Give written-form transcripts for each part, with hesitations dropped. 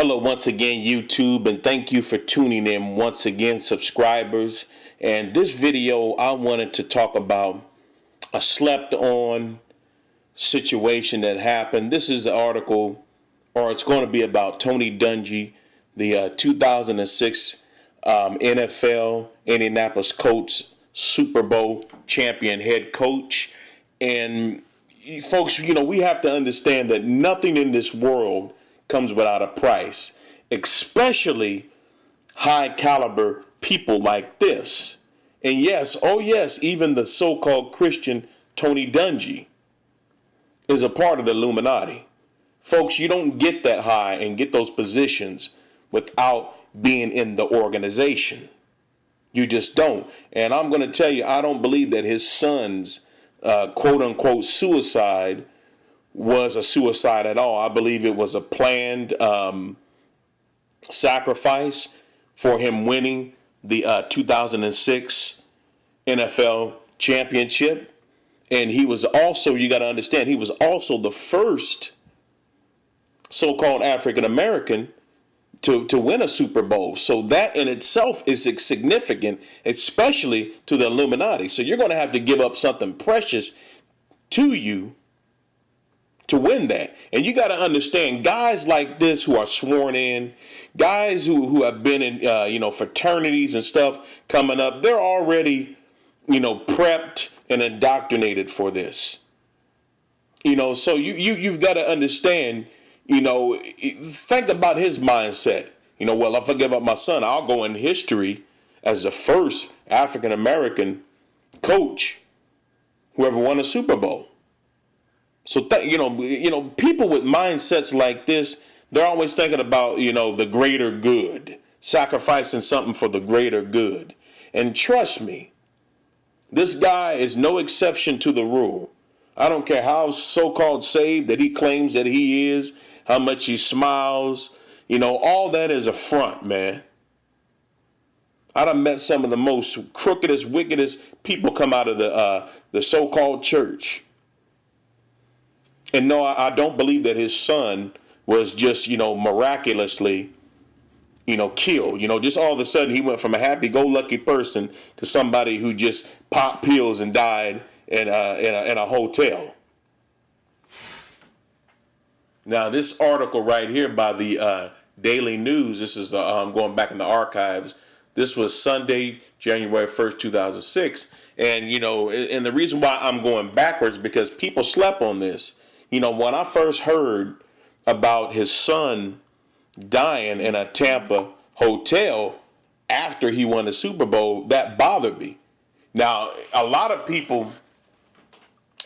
Hello once again, YouTube, and thank you for tuning in once again, subscribers. And this video, I wanted to talk about a slept on situation that happened. This is the article, or it's going to be about Tony Dungy, the 2006 NFL Indianapolis Colts Super Bowl champion head coach. And folks, we have to understand that nothing in this world comes without a price, especially high caliber people like this. And yes, oh yes, even the so-called Christian Tony Dungy is a part of the Illuminati. Folks, you don't get that high and get those positions without being in the organization. You just don't. And I'm going to tell you, I don't believe that his son's quote unquote suicide was a suicide at all. I believe it was a planned sacrifice for him winning the 2006 NFL championship. And he was also, you got to understand, he was also the first so-called African American to win a Super Bowl. So that in itself is significant, especially to the Illuminati. So you're going to have to give up something precious to you to win that. And you got to understand, guys like this who are sworn in, guys who have been in fraternities and stuff coming up, they're already prepped and indoctrinated for this. So you've got to understand, think about his mindset. Well, if I give up my son, I'll go in history as the first African American coach who ever won a Super Bowl. So people with mindsets like this, they're always thinking about the greater good, sacrificing something for the greater good. And trust me, this guy is no exception to the rule. I don't care how so-called saved that he claims that he is, how much he smiles, all that is a front, man. I done met some of the most crookedest, wickedest people come out of the so-called church. And no, I don't believe that his son was just, miraculously, killed. Just all of a sudden he went from a happy-go-lucky person to somebody who just popped pills and died in a hotel. Now, this article right here by the Daily News, this is going back in the archives. This was Sunday, January 1st, 2006. And, and the reason why I'm going backwards because people slept on this. When I first heard about his son dying in a Tampa hotel after he won the Super Bowl, that bothered me. Now, a lot of people,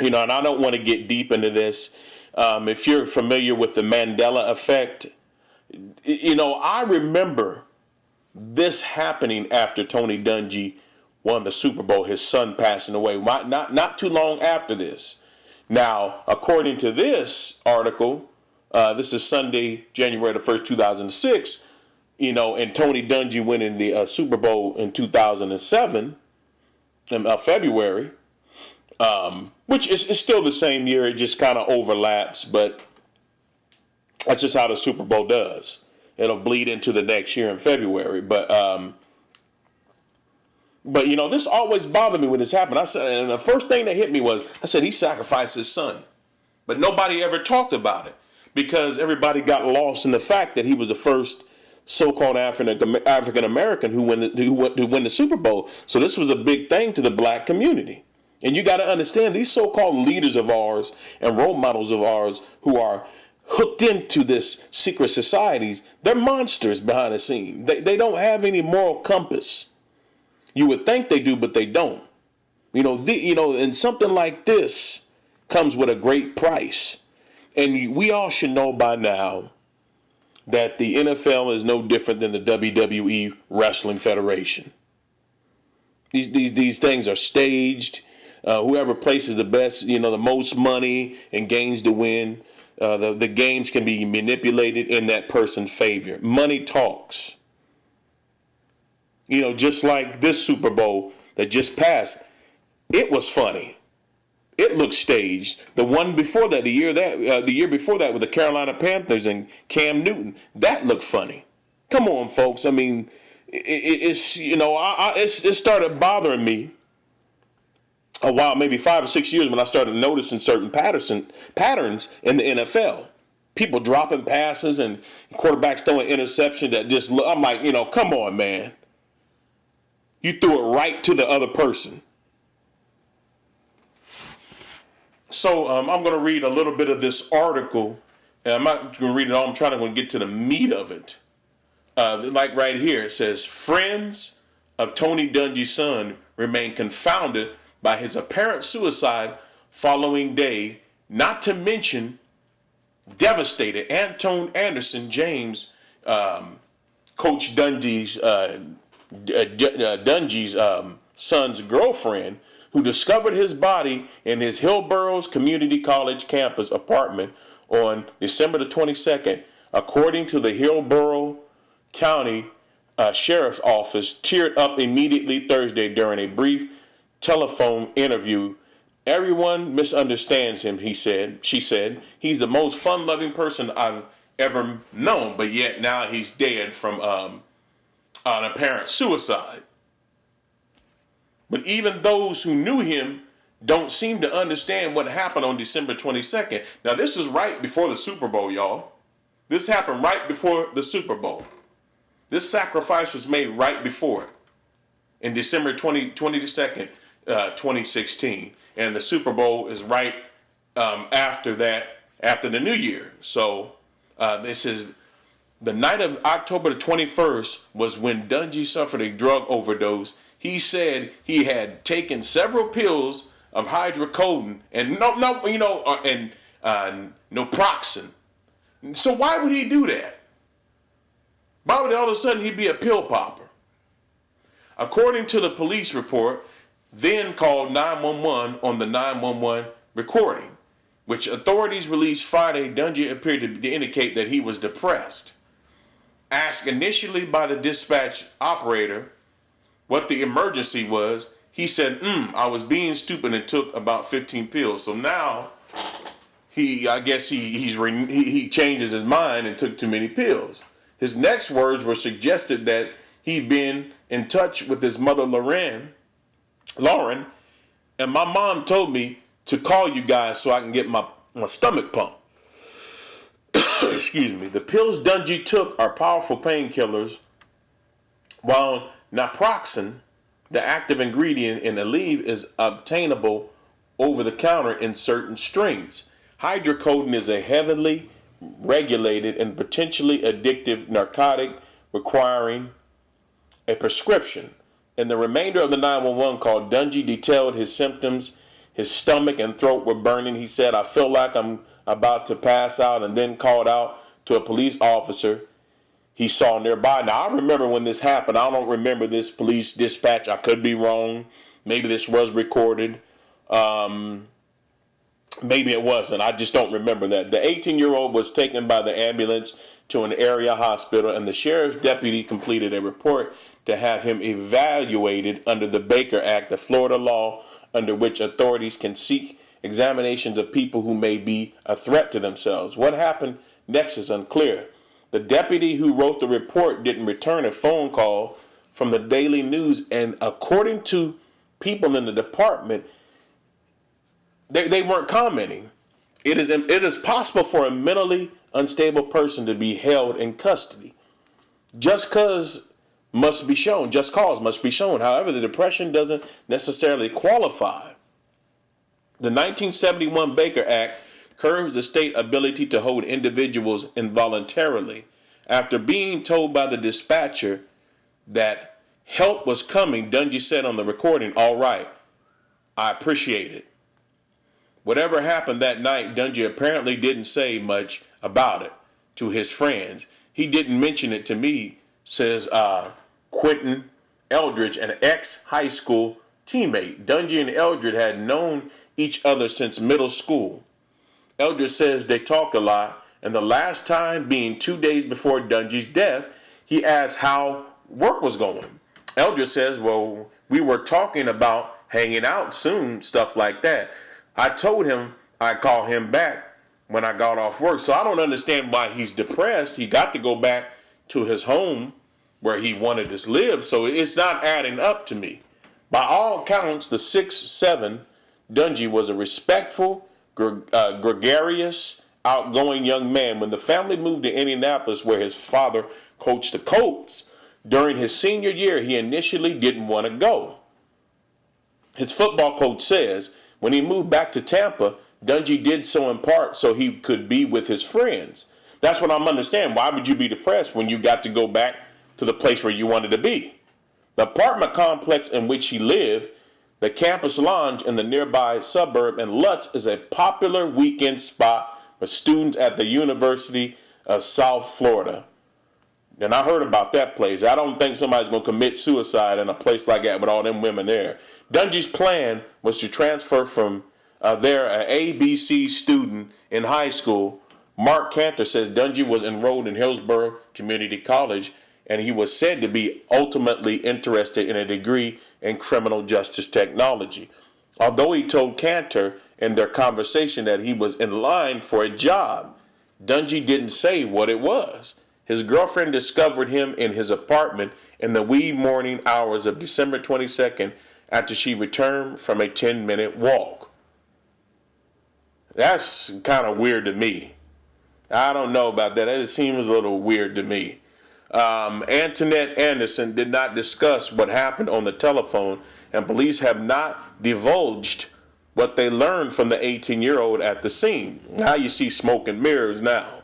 and I don't want to get deep into this. If you're familiar with the Mandela effect, I remember this happening after Tony Dungy won the Super Bowl, his son passing away, not too long after this. Now, according to this article, this is Sunday, January the 1st, 2006, and Tony Dungy winning the Super Bowl in 2007, in February, which is still the same year. It just kind of overlaps, but that's just how the Super Bowl does. It'll bleed into the next year in February. But this always bothered me when this happened. I said, and the first thing that hit me was, I said, he sacrificed his son. But nobody ever talked about it because everybody got lost in the fact that he was the first so-called African American who won the Super Bowl. So this was a big thing to the black community. And you got to understand, these so-called leaders of ours and role models of ours who are hooked into this secret societies, they're monsters behind the scene. They don't have any moral compass. You would think they do, but they don't. And something like this comes with a great price. And we all should know by now that the NFL is no different than the WWE Wrestling Federation. These things are staged. Whoever places the best, the most money and gains the win, the games can be manipulated in that person's favor. Money talks. Just like this Super Bowl that just passed, it was funny. It looked staged. The one before that, the year before that, with the Carolina Panthers and Cam Newton, that looked funny. Come on, folks. I mean, it's it started bothering me a while, maybe 5 or 6 years, when I started noticing certain patterns in the NFL. People dropping passes and quarterbacks throwing interception that just, I'm like, come on, man. You threw it right to the other person. So I'm going to read a little bit of this article. And I'm not going to read it all. I'm trying to get to the meat of it. Like right here, it says, friends of Tony Dungy's son remain confounded by his apparent suicide following day, not to mention devastated. Antone Anderson, James, Coach Dungy's son's girlfriend, who discovered his body in his Hillsborough Community College campus apartment on December the 22nd, according to the Hillsborough County Sheriff's Office, teared up immediately Thursday during a brief telephone interview. Everyone misunderstands him, she said. He's the most fun-loving person I've ever known, but yet now he's dead from an apparent suicide. But even those who knew him don't seem to understand what happened on December 22nd. Now, this is right before the Super Bowl, y'all. This happened right before the Super Bowl. This sacrifice was made right before it, in December 22nd, 2016. And the Super Bowl is right after that, after the New Year. So this is the night of October the 21st was when Dungy suffered a drug overdose. He said he had taken several pills of hydrocodone and naproxen. So why would he do that? Why would all of a sudden he be a pill popper? According to the police report, then called 911 on the 911 recording, which authorities released Friday, Dungy appeared to indicate that he was depressed. Asked initially by the dispatch operator what the emergency was, he said, I was being stupid and took about 15 pills. So now he changes his mind and took too many pills. His next words were suggested that he'd been in touch with his mother, Lauren, and my mom told me to call you guys so I can get my stomach pumped. Excuse me. The pills Dungy took are powerful painkillers, while naproxen, the active ingredient in Aleve, is obtainable over the counter in certain strengths. Hydrocodone is a heavily regulated and potentially addictive narcotic requiring a prescription. In the remainder of the 911 call, Dungy detailed his symptoms. His stomach and throat were burning. He said, I feel like I'm about to pass out, and then called out to a police officer he saw nearby. Now, I remember when this happened. I don't remember this police dispatch. I could be wrong. Maybe this was recorded. Maybe it wasn't. I just don't remember that. The 18-year-old was taken by the ambulance to an area hospital, and the sheriff's deputy completed a report to have him evaluated under the Baker Act, the Florida law under which authorities can seek examinations of people who may be a threat to themselves. What happened next is unclear. The deputy who wrote the report didn't return a phone call from the Daily News, and according to people in the department, they weren't commenting. It is possible for a mentally unstable person to be held in custody. Just cause must be shown. Just cause must be shown. However, the depression doesn't necessarily qualify. The 1971 Baker Act curbs the state's ability to hold individuals involuntarily. After being told by the dispatcher that help was coming, Dungy said on the recording, "All right, I appreciate it." Whatever happened that night, Dungy apparently didn't say much about it to his friends. He didn't mention it to me, says Quentin Eldridge, an ex-high school teammate. Dungy and Eldridge had known each other since middle school. Eldridge says they talked a lot, and the last time being 2 days before Dungy's death, he asked how work was going. Eldridge says, well, we were talking about hanging out soon, stuff like that. I told him I'd call him back when I got off work. So I don't understand why he's depressed. He got to go back to his home where he wanted to live. So it's not adding up to me. By all accounts, the 6'7" Dungy was a respectful, gregarious, outgoing young man. When the family moved to Indianapolis, where his father coached the Colts, during his senior year, he initially didn't want to go. His football coach says when he moved back to Tampa, Dungy did so in part so he could be with his friends. That's what I'm understanding. Why would you be depressed when you got to go back to the place where you wanted to be? The apartment complex in which he lived, the campus lounge in the nearby suburb, and Lutz is a popular weekend spot for students at the University of South Florida. And I heard about that place. I don't think somebody's going to commit suicide in a place like that with all them women there. Dungy's plan was to transfer from there an ABC student in high school. Mark Cantor says Dungy was enrolled in Hillsborough Community College, and he was said to be ultimately interested in a degree in criminal justice technology. Although he told Cantor in their conversation that he was in line for a job, Dungy didn't say what it was. His girlfriend discovered him in his apartment in the wee morning hours of December 22nd after she returned from a 10-minute walk. That's kind of weird to me. I don't know about that. It seems a little weird to me. Antoinette Anderson did not discuss what happened on the telephone, and police have not divulged what they learned from the 18-year-old at the scene. Now you see smoke and mirrors now.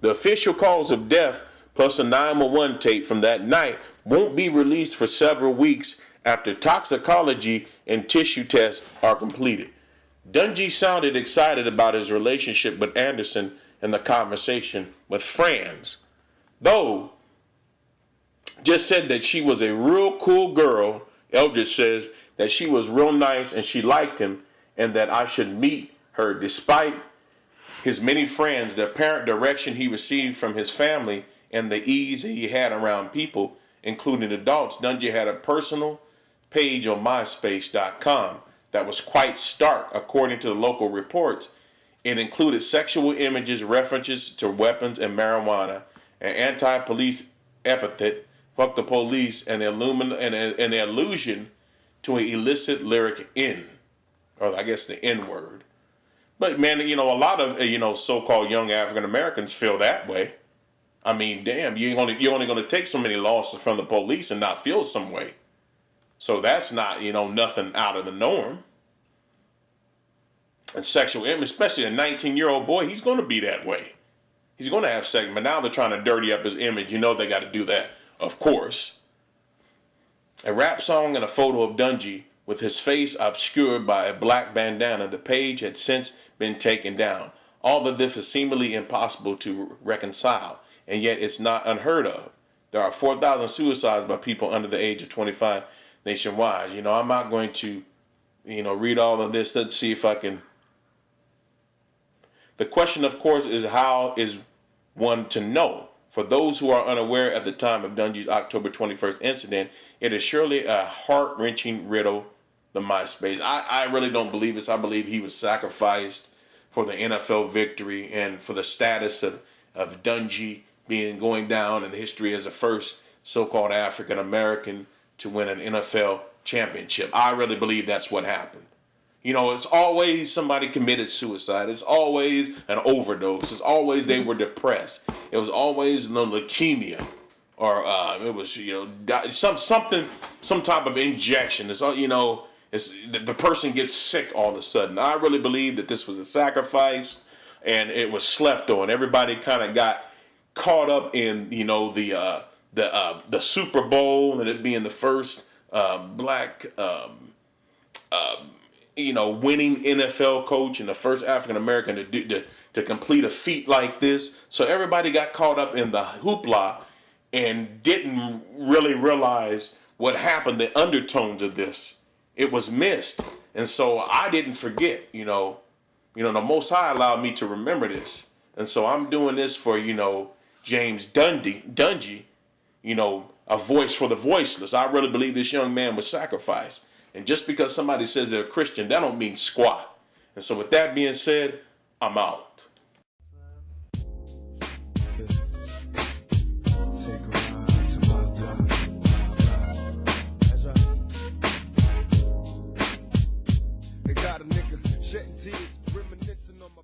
The official cause of death plus a 911 tape from that night won't be released for several weeks after toxicology and tissue tests are completed. Dungy sounded excited about his relationship with Anderson in the conversation with friends, though just said that she was a real cool girl. Eldridge says that she was real nice and she liked him and that I should meet her despite his many friends, the apparent direction he received from his family, and the ease he had around people, including adults. Dungy had a personal page on MySpace.com that was quite stark, according to the local reports. It included sexual images, references to weapons and marijuana, an anti-police epithet, fuck the police, and the allusion to an illicit lyric N, or I guess the N-word. But man, a lot of so-called young African Americans feel that way. I mean, damn, you're only going to take so many losses from the police and not feel some way. So that's not nothing out of the norm. And sexual image, especially a 19-year-old boy, he's going to be that way. He's going to have sex, but now they're trying to dirty up his image. They got to do that, of course. A rap song and a photo of Dungy with his face obscured by a black bandana. The page had since been taken down. All of this is seemingly impossible to reconcile, and yet it's not unheard of. There are 4,000 suicides by people under the age of 25 nationwide. I'm not going to, read all of this. Let's see if I can. The question, of course, is how is one to know? For those who are unaware at the time of Dungy's October 21st incident, it is surely a heart-wrenching riddle, the MySpace. I really don't believe this. I believe he was sacrificed for the NFL victory and for the status of Dungy going down in history as the first so-called African-American to win an NFL championship. I really believe that's what happened. It's always somebody committed suicide. It's always an overdose. It's always they were depressed. It was always leukemia, or it was some type of injection. It's it's the person gets sick all of a sudden. I really believe that this was a sacrifice, and it was slept on. Everybody kind of got caught up in the Super Bowl and it being the first black winning NFL coach and the first African American to complete a feat like this. So everybody got caught up in the hoopla and didn't really realize what happened, the undertones of this. It was missed. And so I didn't forget, the Most High allowed me to remember this. And so I'm doing this for, James Dungy, a voice for the voiceless. I really believe this young man was sacrificed. And just because somebody says they're a Christian, that don't mean squat. And so with that being said, I'm out. They got a nigga shedding tears, reminiscing on my